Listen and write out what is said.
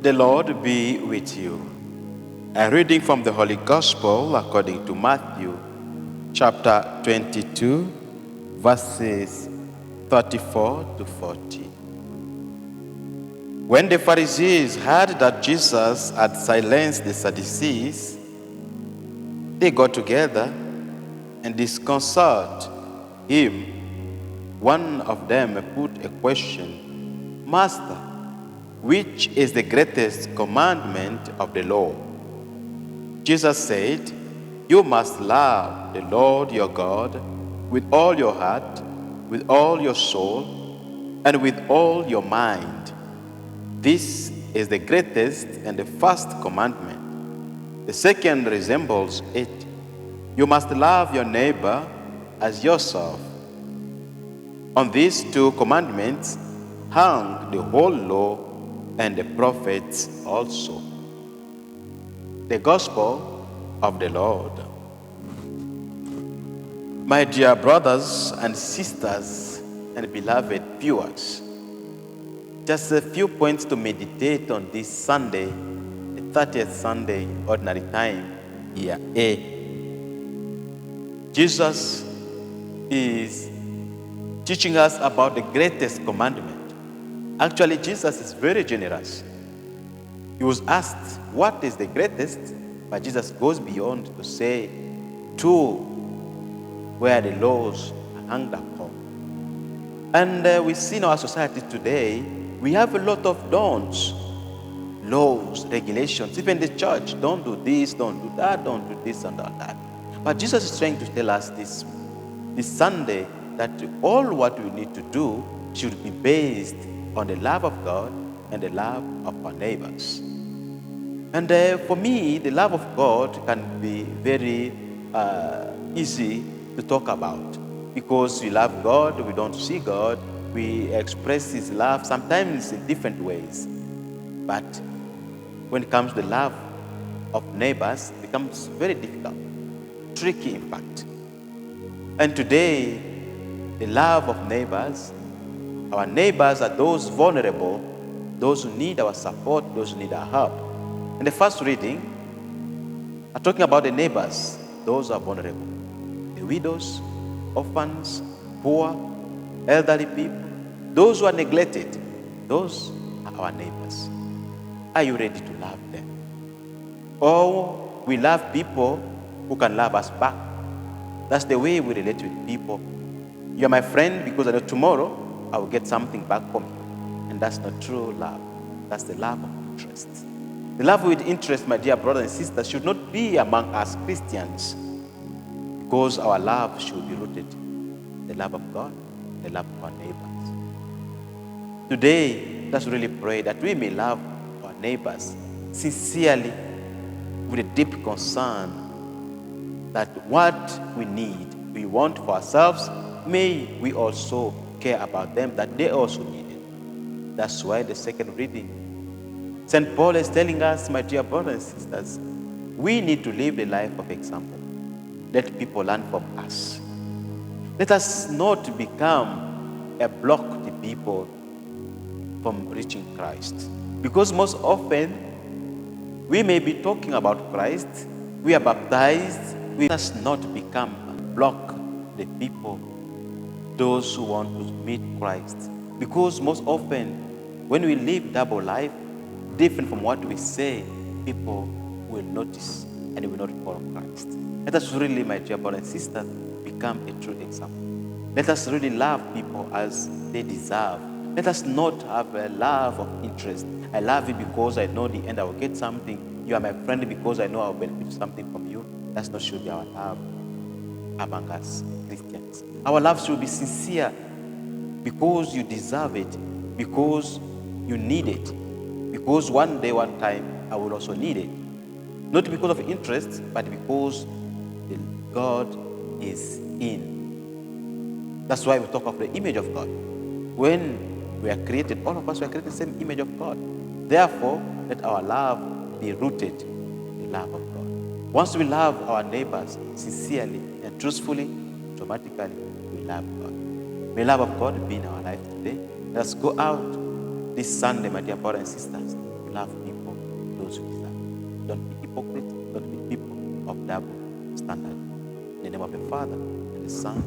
The Lord be with you. A reading from the Holy Gospel according to Matthew, chapter 22, verses 34 to 40. When the Pharisees heard that Jesus had silenced the Sadducees, they got together and disconcerted him. One of them put a question, "Master, which is the greatest commandment of the law?" Jesus said, "You must love the Lord your God with all your heart, with all your soul, and with all your mind. This is the greatest and the first commandment. The second resembles it. You must love your neighbor as yourself. On these two commandments hung the whole law and the prophets also." The Gospel of the Lord. My dear brothers and sisters and beloved viewers, just a few points to meditate on this Sunday, the 30th Sunday Ordinary Time, year A. Jesus is teaching us about the greatest commandment. Actually, Jesus is very generous. He was asked, what is the greatest? But Jesus goes beyond to say, two where the laws are hanged upon. And we see in our society today, we have a lot of don'ts, laws, regulations. Even the church, don't do this, don't do that, don't do this and all that. But Jesus is trying to tell us this Sunday that all what we need to do should be based on the love of God and the love of our neighbors. And for me, the love of God can be very easy to talk about, because we love God, we don't see God, we express His love sometimes in different ways. But when it comes to the love of neighbors, it becomes very difficult, tricky in fact. And today, the love of neighbors, our neighbors are those vulnerable, those who need our support, those who need our help. In the first reading, I'm talking about the neighbors, those who are vulnerable. The widows, orphans, poor, elderly people, those who are neglected, those are our neighbors. Are you ready to love them? Or we love people who can love us back? That's the way we relate with people. You're my friend because I know tomorrow I will get something back from you. And that's not true love. That's the love of interest. The love with interest, my dear brothers and sisters, should not be among us Christians, because our love should be rooted in the love of God, the love of our neighbors. Today, let's really pray that we may love our neighbors sincerely, with a deep concern that what we need, we want for ourselves, may we also care about them, that they also need it. That's why the second reading, St. Paul is telling us, my dear brothers and sisters, we need to live the life of example. Let people learn from us. Let us not become a block to people from reaching Christ. Because most often, we may be talking about Christ, we are baptized, we must not become a block the people, those who want to meet Christ. Because most often, when we live double life, different from what we say, people will notice and will not follow Christ. Let us really, my dear brothers and sisters, become a true example. Let us really love people as they deserve. Let us not have a love of interest. I love you because I know in the end I will get something. You are my friend because I know I will benefit something from you. That's not should be our love among us Christians. Our love should be sincere because you deserve it, because you need it. Because one day, one time, I will also need it. Not because of interest, but because God is in. That's why we talk of the image of God. When we are created, all of us were created the same image of God. Therefore, let our love be rooted in the love of God. Once we love our neighbors sincerely and truthfully, automatically we love God. May the love of God be in our life today. Let's go out this Sunday, my dear brothers and sisters, to love people, those who deserve. Don't be hypocrites. Don't be people of double standard. In the name of the Father, and the Son,